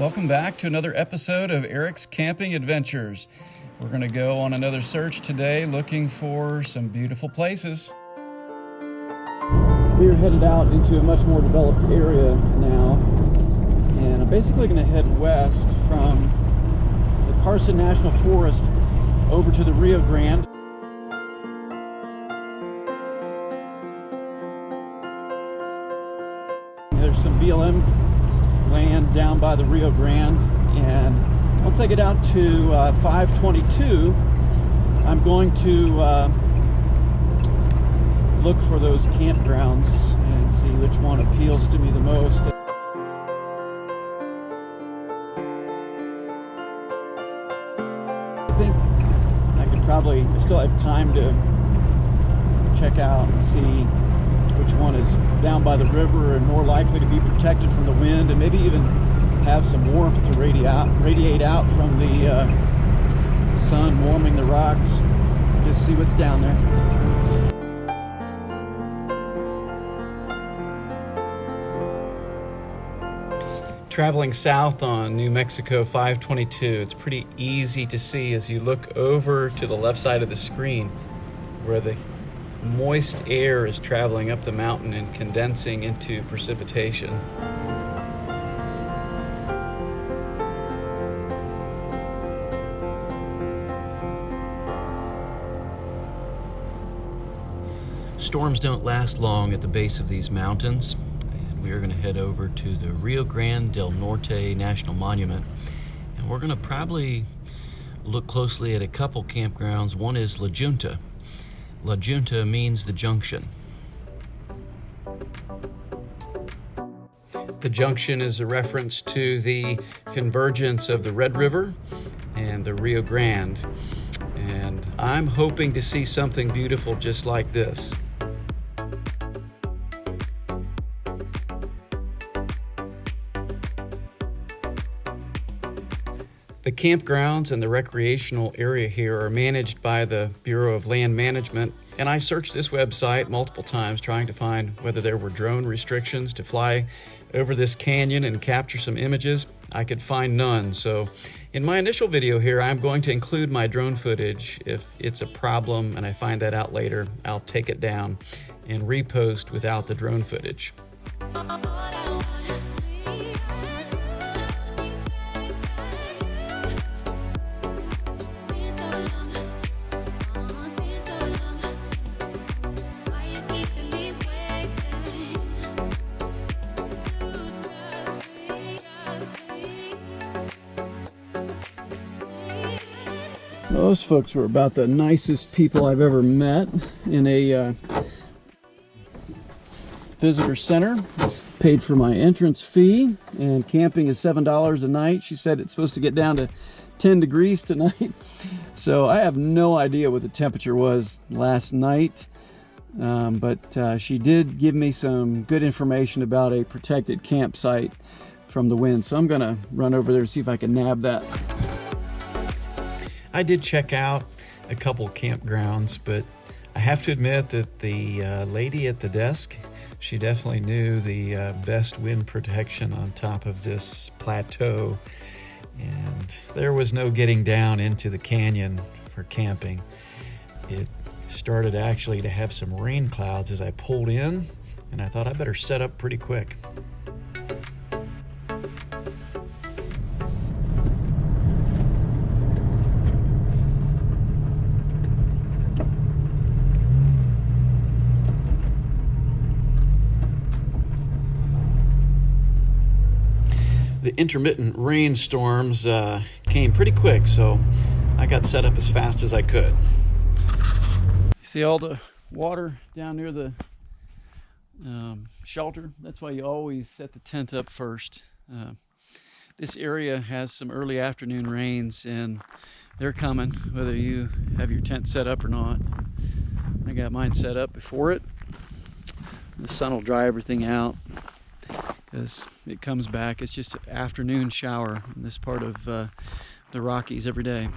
Welcome back to another episode of Eric's Camping Adventures. We're going to go on another search today looking for some beautiful places. We're headed out into a much more developed area now, and I'm basically going to head west from the Carson National Forest over to the Rio Grande. There's some BLM land down by the Rio Grande, and once I get out to 522, I'm going to look for those campgrounds and see which one appeals to me the most. I think I could probably still have time to check out and see which one is down by the river and more likely to be protected from the wind, and maybe even have some warmth to radiate out from the sun warming the rocks. Just see what's down there. Traveling south on New Mexico 522, it's pretty easy to see as you look over to the left side of the screen where the moist air is traveling up the mountain and condensing into precipitation. Storms don't last long at the base of these mountains, and we are going to head over to the Rio Grande del Norte National Monument, and we're going to probably look closely at a couple campgrounds. One is La Junta. La Junta means the junction. The junction is a reference to the convergence of the Red River and the Rio Grande. And I'm hoping to see something beautiful just like this. The campgrounds and the recreational area here are managed by the Bureau of Land Management, and I searched this website multiple times trying to find whether there were drone restrictions to fly over this canyon and capture some images. I could find none, so in my initial video here, I'm going to include my drone footage. If it's a problem and I find that out later, I'll take it down and repost without the drone footage. Those folks were about the nicest people I've ever met in a visitor center. It's paid for my entrance fee, and camping is $7 a night. She said it's supposed to get down to 10 degrees tonight. So I have no idea what the temperature was last night, but she did give me some good information about a protected campsite from the wind. So I'm gonna run over there and see if I can nab that. I did check out a couple campgrounds, but I have to admit that the lady at the desk, she definitely knew the best wind protection on top of this plateau, and there was no getting down into the canyon for camping. It started actually to have some rain clouds as I pulled in, and I thought I better set up pretty quick. The intermittent rainstorms came pretty quick, so I got set up as fast as I could. See all the water down near the shelter? That's why you always set the tent up first. This area has some early afternoon rains, and they're coming whether you have your tent set up or not. I got mine set up before it. The sun will dry everything out as it comes back. It's just an afternoon shower in this part of the Rockies every day.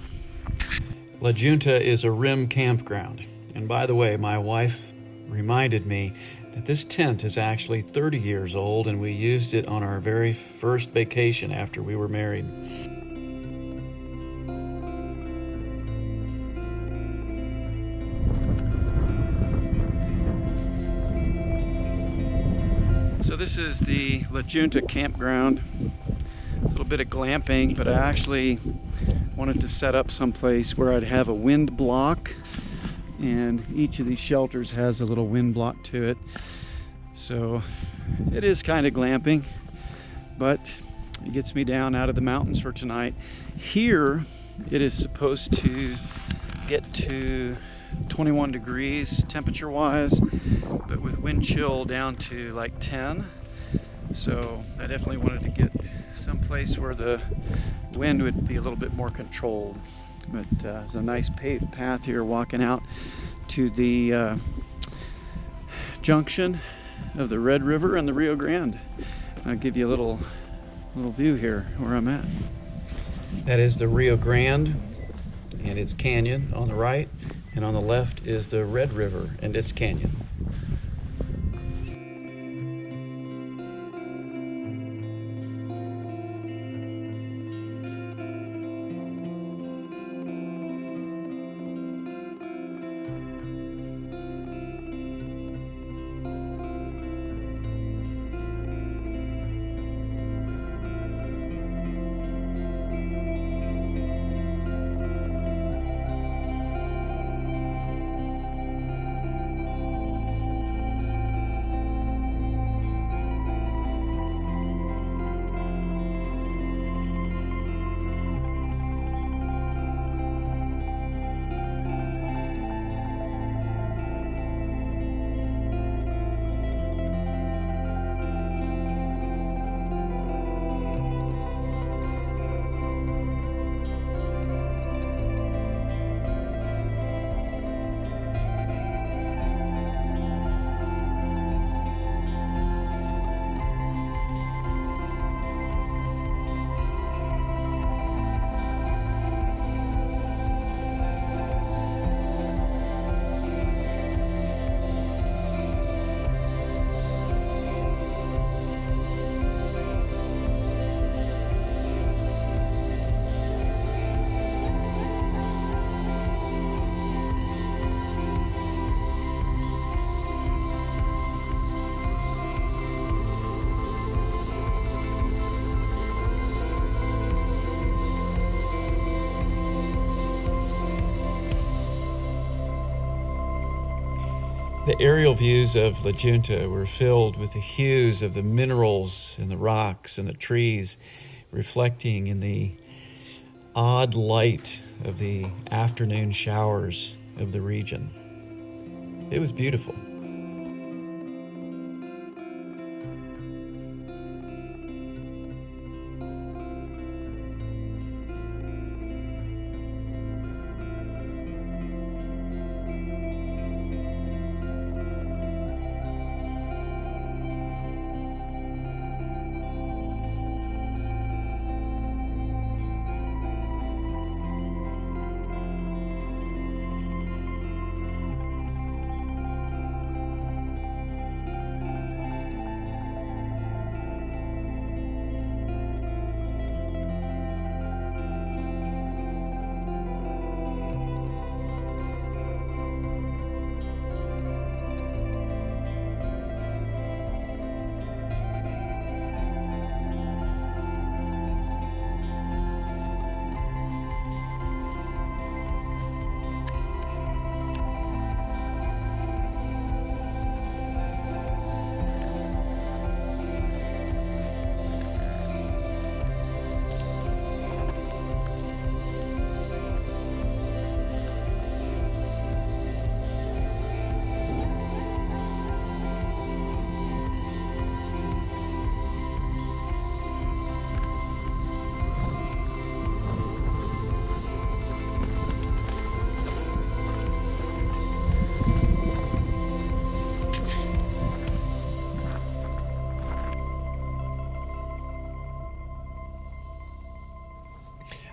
La Junta is a rim campground. And by the way, my wife reminded me that this tent is actually 30 years old, and we used it on our very first vacation after we were married. So this is the La Junta campground. A little bit of glamping, but I actually wanted to set up someplace where I'd have a wind block, and each of these shelters has a little wind block to it. So it is kind of glamping, but it gets me down out of the mountains for tonight. Here it is supposed to get to 21 degrees temperature wise, but with wind chill down to like 10. So I definitely wanted to get someplace where the wind would be a little bit more controlled. But there's a nice paved path here walking out to the junction of the Red River and the Rio Grande. I'll give you a little view here where I'm at. That is the Rio Grande and its canyon on the right, and on the left is the Red River and its canyon. The aerial views of La Junta were filled with the hues of the minerals and the rocks and the trees, reflecting in the odd light of the afternoon showers of the region. It was beautiful.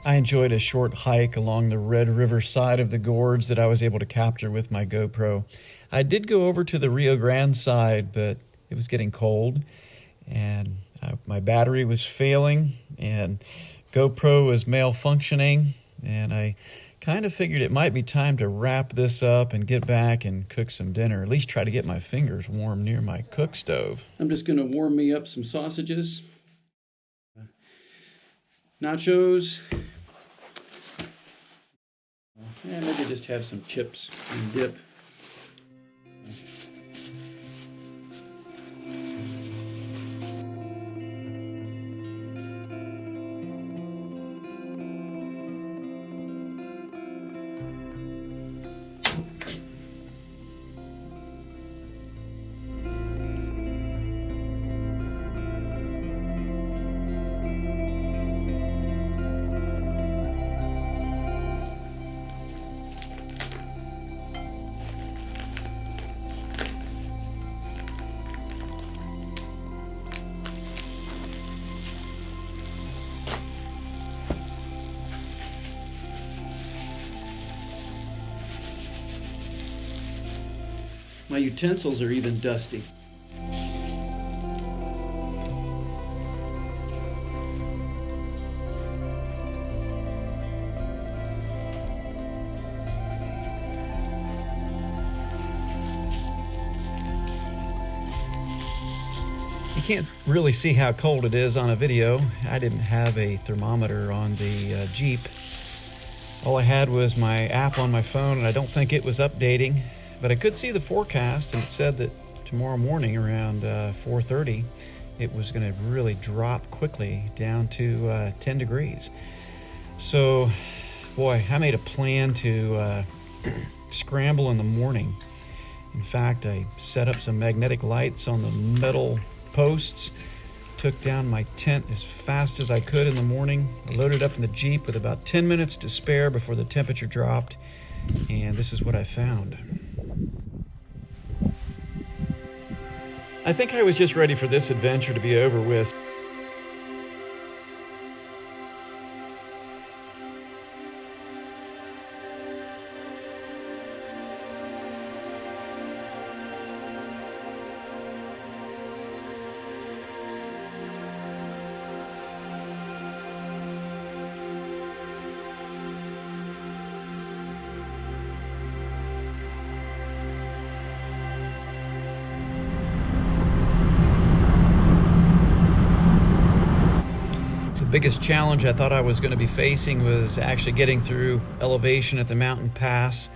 I enjoyed a short hike along the Red River side of the gorge that I was able to capture with my GoPro. I did go over to the Rio Grande side, but it was getting cold, and my battery was failing, and GoPro was malfunctioning, and I kind of figured it might be time to wrap this up and get back and cook some dinner, at least try to get my fingers warm near my cook stove. I'm just going to warm me up some sausages, nachos, and maybe just have some chips and dip. My utensils are even dusty. You can't really see how cold it is on a video. I didn't have a thermometer on the Jeep. All I had was my app on my phone, and I don't think it was updating. But I could see the forecast, and it said that tomorrow morning around 4:30, it was going to really drop quickly down to 10 degrees. So, boy, I made a plan to scramble in the morning. In fact, I set up some magnetic lights on the metal posts, took down my tent as fast as I could in the morning. I loaded up in the Jeep with about 10 minutes to spare before the temperature dropped, and this is what I found. I think I was just ready for this adventure to be over with. The biggest challenge I thought I was going to be facing was actually getting through elevation at the mountain pass,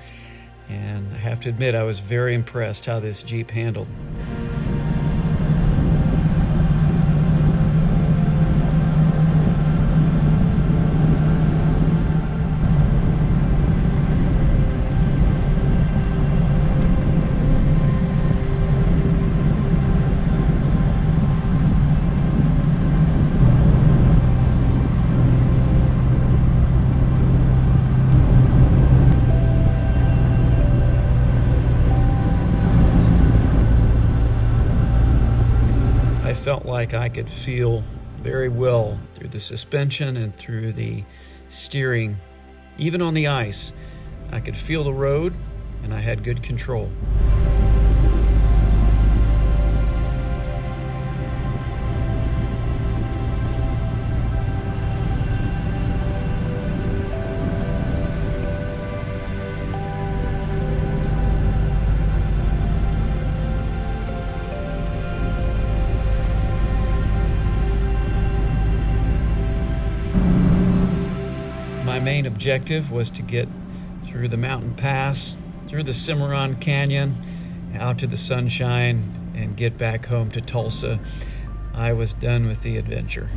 and I have to admit I was very impressed how this Jeep handled. I felt like I could feel very well through the suspension and through the steering. Even on the ice, I could feel the road, and I had good control. My main objective was to get through the mountain pass, through the Cimarron Canyon, out to the sunshine, and get back home to Tulsa. I was done with the adventure.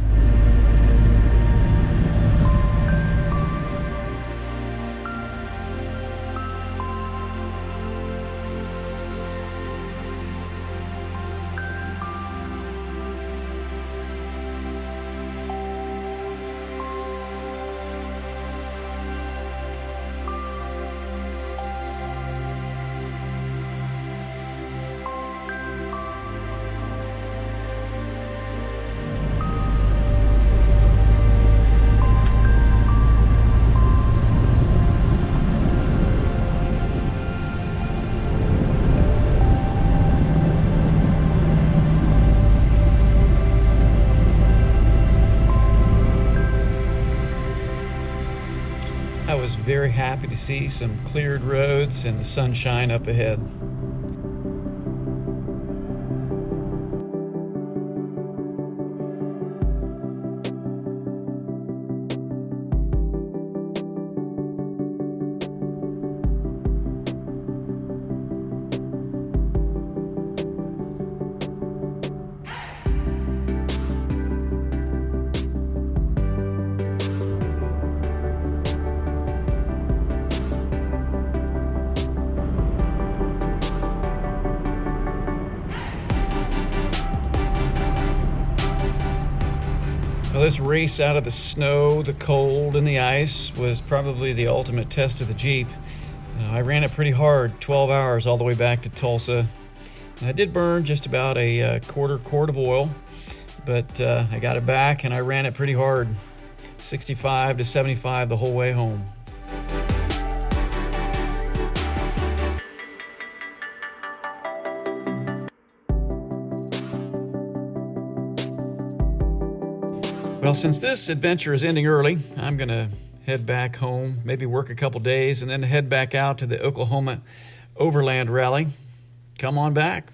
was very happy to see some cleared roads and the sunshine up ahead. Well, this race out of the snow, the cold, and the ice was probably the ultimate test of the Jeep. I ran it pretty hard, 12 hours all the way back to Tulsa. And I did burn just about a quarter quart of oil, but I got it back and I ran it pretty hard, 65 to 75 the whole way home. Well, since this adventure is ending early, I'm going to head back home, maybe work a couple days, and then head back out to the Oklahoma Overland Rally. Come on back.